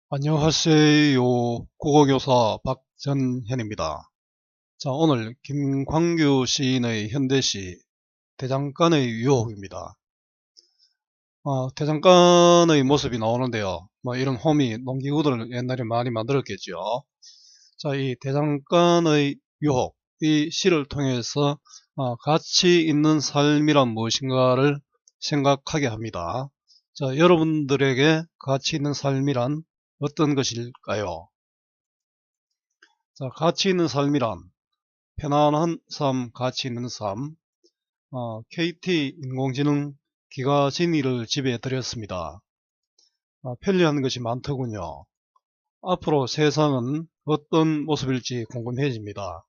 안녕하세요. 국어교사 박전현입니다. 자, 오늘 김광규 시인의 현대시 대장간의 유혹입니다. 대장간의 모습이 나오는데요. 이런 호미, 농기구들을 옛날에 많이 만들었겠죠. 자, 이 대장간의 유혹, 이 시를 통해서 가치 있는 삶이란 무엇인가를 생각하게 합니다. 자, 여러분들에게 가치 있는 삶이란 어떤 것일까요? 자, 가치 있는 삶이란 편안한 삶, 가치 있는 삶. KT 인공지능 기가 진위를 집에 들였습니다. 편리한 것이 많더군요. 앞으로 세상은 어떤 모습일지 궁금해집니다.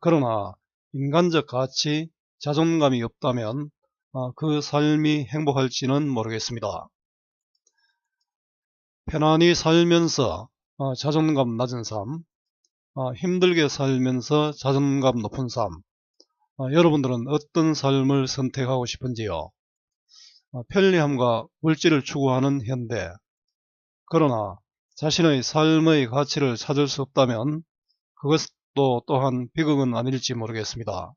그러나 인간적 가치, 자존감이 없다면 그 삶이 행복할지는 모르겠습니다. 편안히 살면서 자존감 낮은 삶, 힘들게 살면서 자존감 높은 삶. 여러분들은 어떤 삶을 선택하고 싶은지요? 편리함과 물질을 추구하는 현대. 그러나 자신의 삶의 가치를 찾을 수 없다면 그것도 또한 비극은 아닐지 모르겠습니다.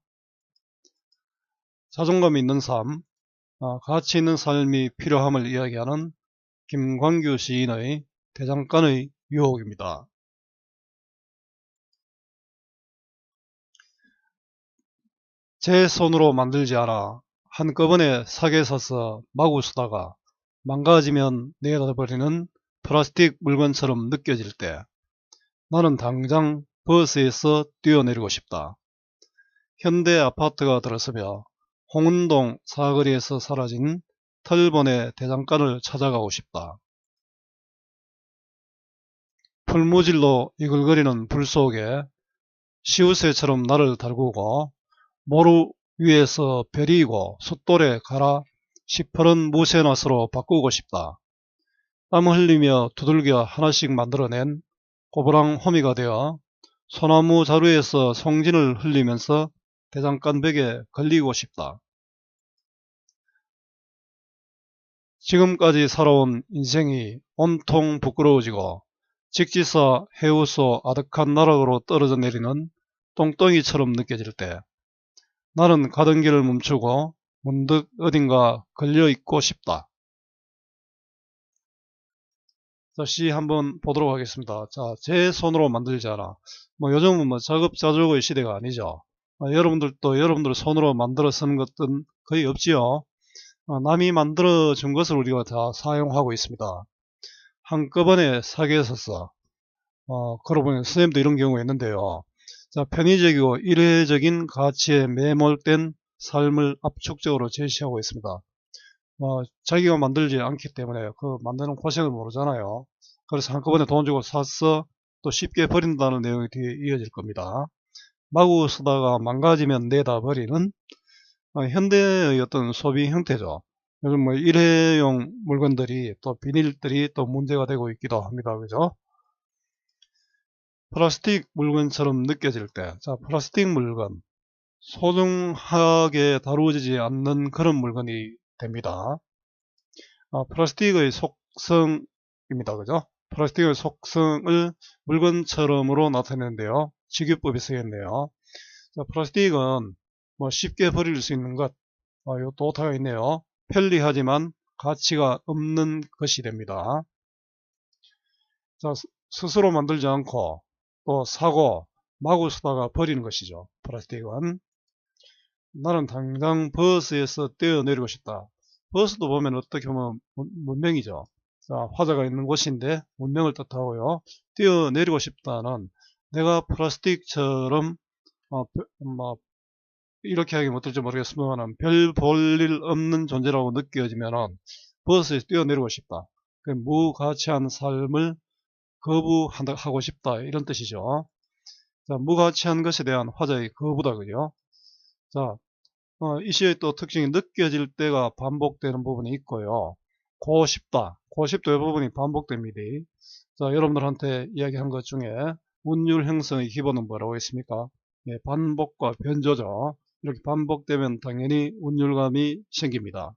자존감 있는 삶, 가치 있는 삶이 필요함을 이야기하는 김광규 시인의 대장간의 유혹입니다. 제 손으로 만들지 않아 한꺼번에 사게 사서 마구 쓰다가 망가지면 내다버리는 플라스틱 물건처럼 느껴질 때 나는 당장 버스에서 뛰어내리고 싶다. 현대 아파트가 들어서며 홍은동 사거리에서 사라진 털보네 대장간을 찾아가고 싶다. 풀무질로 이글거리는 불 속에 시우새처럼 나를 달구고 모루 위에서 별이고 숫돌에 갈아 시퍼런 무쇠낫으로 바꾸고 싶다. 땀 흘리며 두들겨 하나씩 만들어낸 고부랑 호미가 되어 소나무 자루에서 송진을 흘리면서 대장간 벽에 걸리고 싶다. 지금까지 살아온 인생이 온통 부끄러워지고 직지사 해우소 아득한 나락으로 떨어져 내리는 똥덩이처럼 느껴질 때 나는 가던 길을 멈추고 문득 어딘가 걸려있고 싶다. 자, 시 한번 보도록 하겠습니다. 자, 제 손으로 만들지 않아. 요즘은 자급자족의 시대가 아니죠. 여러분들도 여러분들 손으로 만들어 쓰는 것은 거의 없지요. 남이 만들어 준 것을 우리가 다 사용하고 있습니다. 한꺼번에 사기에 섰어. 그러고 보니 선생님도 이런 경우가 있는데요. 자, 편의적이고 일회적인 가치에 매몰된 삶을 압축적으로 제시하고 있습니다. 자기가 만들지 않기 때문에 그 만드는 고생을 모르잖아요. 그래서 한꺼번에 돈 주고 샀어 또 쉽게 버린다는 내용이 뒤에 이어질 겁니다. 마구 쓰다가 망가지면 내다 버리는 현대의 어떤 소비 형태죠. 요즘 일회용 물건들이 또 비닐들이 또 문제가 되고 있기도 합니다. 그죠? 플라스틱 물건처럼 느껴질 때, 자, 플라스틱 물건, 소중하게 다루어지지 않는 그런 물건이 됩니다. 플라스틱의 속성입니다. 그죠? 플라스틱의 속성을 물건처럼으로 나타내는데요. 직유법이 쓰였네요. 자, 플라스틱은 쉽게 버릴 수 있는 것, 이것도 오타가 있네요. 편리하지만 가치가 없는 것이 됩니다. 자, 스스로 만들지 않고 또 사고 마구 쓰다가 버리는 것이죠. 플라스틱은. 나는 당장 버스에서 뛰어내리고 싶다. 버스도 보면 어떻게 보면 문명이죠. 자, 화자가 있는 곳인데 문명을 뜻하고요. 뛰어내리고 싶다는 내가 플라스틱처럼 이렇게 하기 못할지 모르겠습니다만 별 볼 일 없는 존재라고 느껴지면 버스에서 뛰어내리고 싶다. 무가치한 삶을 거부하고 싶다 이런 뜻이죠. 자, 무가치한 것에 대한 화자의 거부다 그죠. 자, 이 시의 또 특징이 느껴질 때가 반복되는 부분이 있고요. 고쉽다. 고쉽다 이 부분이 반복됩니다. 자, 여러분들한테 이야기한 것 중에 운율 형성의 기본은 뭐라고 했습니까? 예, 반복과 변조죠. 이렇게 반복되면 당연히 운율감이 생깁니다.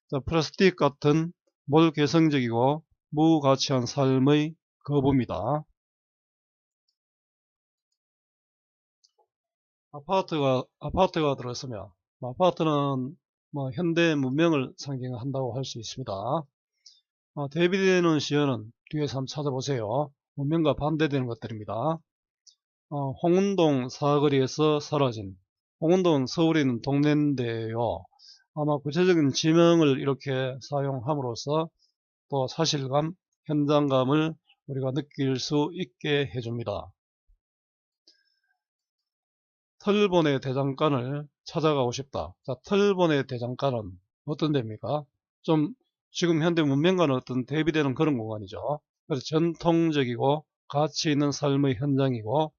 자, 플라스틱 같은 몰 개성적이고 무가치한 삶의 거부입니다. 아파트가 들어서면 아파트는 현대 문명을 상징한다고 할 수 있습니다. 대비되는 시어는 뒤에서 한번 찾아보세요. 문명과 반대되는 것들입니다. 홍은동 사거리에서 사라진. 홍은동은 서울에 있는 동네인데요. 아마 구체적인 지명을 이렇게 사용함으로써 또 사실감, 현장감을 우리가 느낄 수 있게 해줍니다. 털보네 대장간을 찾아가고 싶다. 자, 털보네 대장간은 어떤 데입니까? 좀 지금 현대 문명과는 어떤 대비되는 그런 공간이죠. 그래서 전통적이고 가치 있는 삶의 현장이고,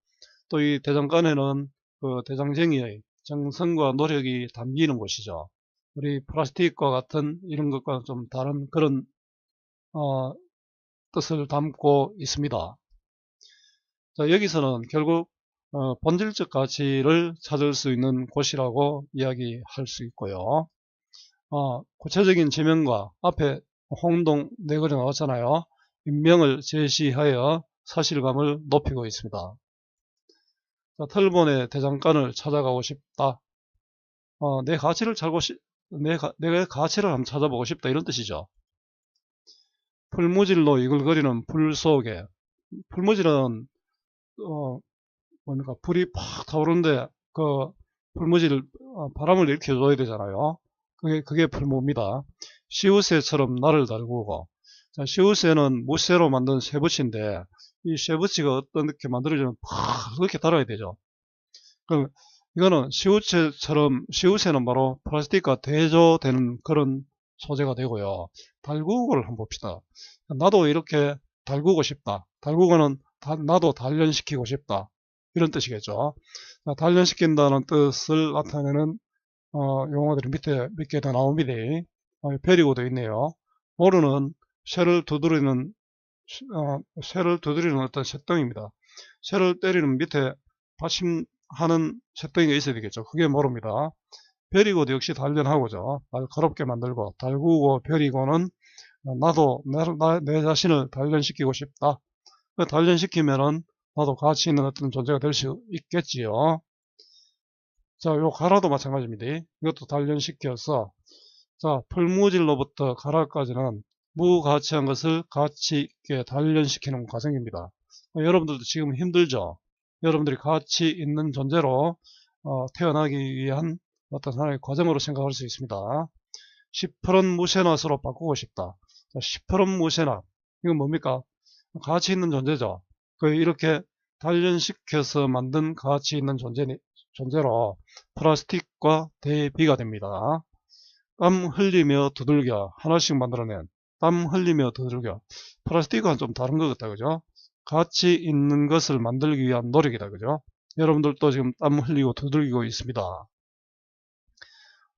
또 이 대장간에는 그 대장쟁이의 정성과 노력이 담기는 곳이죠. 우리 플라스틱과 같은 이런 것과 좀 다른 그런 뜻을 담고 있습니다. 자, 여기서는 결국 본질적 가치를 찾을 수 있는 곳이라고 이야기할 수 있고요. 구체적인 지명과 앞에 홍동 네거리 나왔잖아요. 인명을 제시하여 사실감을 높이고 있습니다. 자, 털보네 대장간을 찾아가고 싶다. 내 가치를 내 가치를 한번 찾아보고 싶다, 이런 뜻이죠. 풀무질로 이글거리는 불 속에. 풀무질은 뭡니까, 불이 팍 타오르는데 그 풀무질 바람을 일으켜줘야 되잖아요. 그게 풀무입니다. 시우새처럼 나를 달구고. 자, 시우새는 무쇠로 만든 쇠붙이인데 이 쇠붙이가 어떻게 만들어지면 팍 그렇게 달아야 되죠. 그럼 이거는 시우새는 바로 플라스틱과 대조되는 그런 소재가 되고요. 달구고를 한번 봅시다. 나도 이렇게 달구고 싶다. 달구고는 나도 단련시키고 싶다, 이런 뜻이겠죠. 단련시킨다는 뜻을 나타내는 용어들이 밑에 몇 개 더 나옵니다. 베리고도 있네요. 모르는 쇠를 두드리는 어떤 쇳덩입니다. 쇠를 때리는 밑에 받침하는 쇳덩이가 있어야 되겠죠. 그게 모릅니다. 베리고도 역시 단련하고죠. 가롭게 만들고, 달구고 베리고는 나도 내 자신을 단련시키고 싶다. 단련시키면은 나도 가치 있는 어떤 존재가 될 수 있겠지요. 자, 요 가라도 마찬가지입니다. 이것도 단련시켜서, 자, 풀무질로부터 가라까지는 무가치한 것을 가치 있게 단련시키는 과정입니다. 여러분들도 지금 힘들죠? 여러분들이 가치 있는 존재로 태어나기 위한 어떤 하나의 과정으로 생각할 수 있습니다. 시퍼런 무쇠낫으로 바꾸고 싶다. 자, 시퍼런 무쇠낫, 이건 뭡니까? 가치 있는 존재죠. 이렇게 단련시켜서 만든 가치 있는 존재로 플라스틱과 대비가 됩니다. 땀 흘리며 두들겨 하나씩 만들어낸, 땀 흘리며 두들겨. 플라스틱과는 좀 다른 것 같다, 그죠? 가치 있는 것을 만들기 위한 노력이다, 그죠? 여러분들도 지금 땀 흘리고 두들기고 있습니다.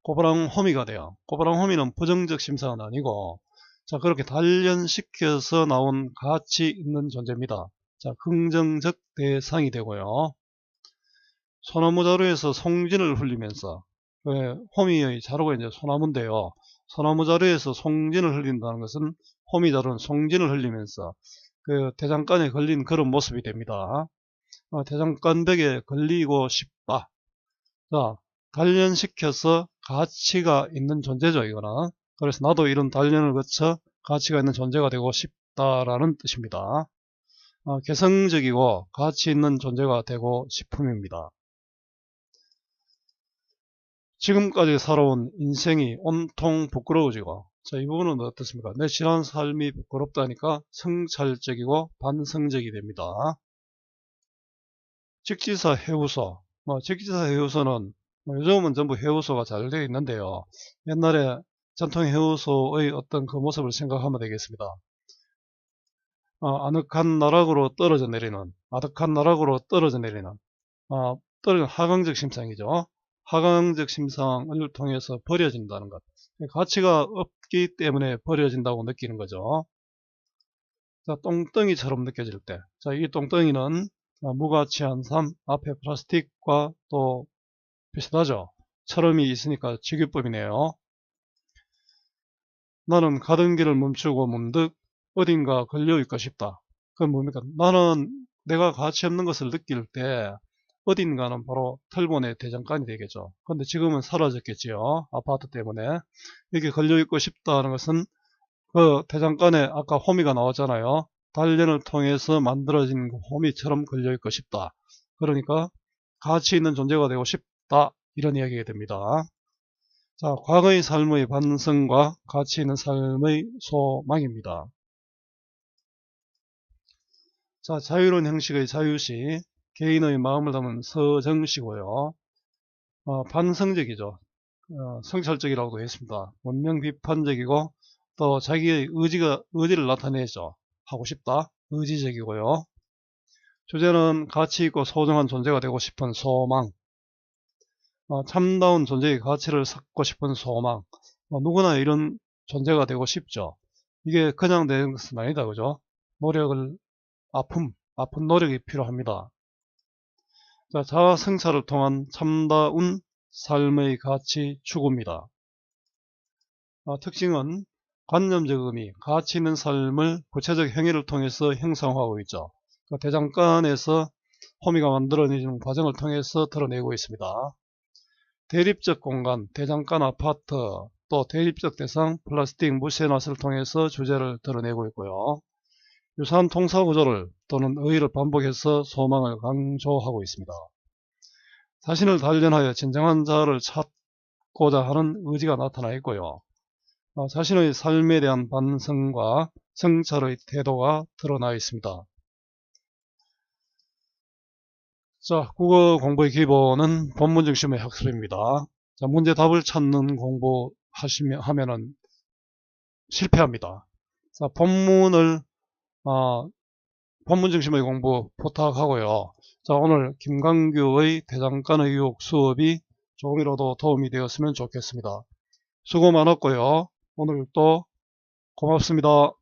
꼬부랑 호미가 돼요. 꼬부랑 호미는 부정적 심사는 아니고, 자, 그렇게 단련시켜서 나온 가치 있는 존재입니다. 자, 긍정적 대상이 되고요. 소나무 자루에서 송진을 흘리면서, 호미의 자루가 이제 소나무인데요. 소나무 자루에서 송진을 흘린다는 것은, 호미 자루는 송진을 흘리면서 그 대장간에 걸린 그런 모습이 됩니다. 대장간벽에 걸리고 싶다. 자, 단련시켜서 가치가 있는 존재죠, 이거는. 그래서 나도 이런 단련을 거쳐 가치가 있는 존재가 되고 싶다라는 뜻입니다. 개성적이고 가치 있는 존재가 되고 싶음입니다. 지금까지 살아온 인생이 온통 부끄러워지고, 자, 이 부분은 어떻습니까? 내 지난 삶이 부끄럽다니까 성찰적이고 반성적이 됩니다. 직지사 해우소. 직지사 해우소는 요즘은 전부 해우소가 잘 되어 있는데요. 옛날에 전통 해우소의 어떤 그 모습을 생각하면 되겠습니다. 아늑한 나락으로 떨어져 내리는, 아득한 나락으로 떨어져 내리는, 떨어지는 하강적 심상이죠. 하강적 심상을 통해서 버려진다는 것. 가치가 없기 때문에 버려진다고 느끼는 거죠. 자, 똥덩이처럼 느껴질 때. 자, 이 똥덩이는 무가치한 삶, 앞에 플라스틱과 또 비슷하죠. 처럼이 있으니까 직유법이네요. 나는 가던 길을 멈추고 문득 어딘가 걸려있고 싶다. 그건 뭡니까? 나는 내가 가치 없는 것을 느낄 때 어딘가는 바로 털보의 대장간이 되겠죠. 근데 지금은 사라졌겠지요. 아파트 때문에. 여기 걸려있고 싶다는 것은 그 대장간에 아까 호미가 나왔잖아요. 단련을 통해서 만들어진 그 호미처럼 걸려있고 싶다. 그러니까 가치 있는 존재가 되고 싶다. 이런 이야기가 됩니다. 자, 과거의 삶의 반성과 가치 있는 삶의 소망입니다. 자, 자유로운 형식의 자유시, 개인의 마음을 담은 서정시고요. 반성적이죠. 성찰적이라고도 했습니다. 원명 비판적이고 또 자기의 의지를 나타내죠. 하고 싶다. 의지적이고요. 주제는 가치 있고 소중한 존재가 되고 싶은 소망. 참다운 존재의 가치를 찾고 싶은 소망. 누구나 이런 존재가 되고 싶죠. 이게 그냥 되는 것은 아니다. 그죠? 노력을, 아픈 노력이 필요합니다. 자, 자아 성찰을 통한 참다운 삶의 가치 추구입니다. 특징은 관념적 의미, 가치 있는 삶을 구체적 행위를 통해서 형성하고 있죠. 대장간에서 호미가 만들어내는 과정을 통해서 드러내고 있습니다. 대립적 공간, 대장간 아파트, 또 대립적 대상, 플라스틱 무쇠낫을 통해서 주제를 드러내고 있고요. 유사한 통사구조를 또는 의의를 반복해서 소망을 강조하고 있습니다. 자신을 단련하여 진정한 자아를 찾고자 하는 의지가 나타나 있고요. 자신의 삶에 대한 반성과 성찰의 태도가 드러나 있습니다. 자, 국어 공부의 기본은 본문 중심의 학습입니다. 자, 문제 답을 찾는 공부 하면은 실패합니다. 자, 본문 중심의 공부 부탁하고요. 자, 오늘 김강규의 대장간의 유혹 수업이 조금이라도 도움이 되었으면 좋겠습니다. 수고 많았고요. 오늘도 고맙습니다.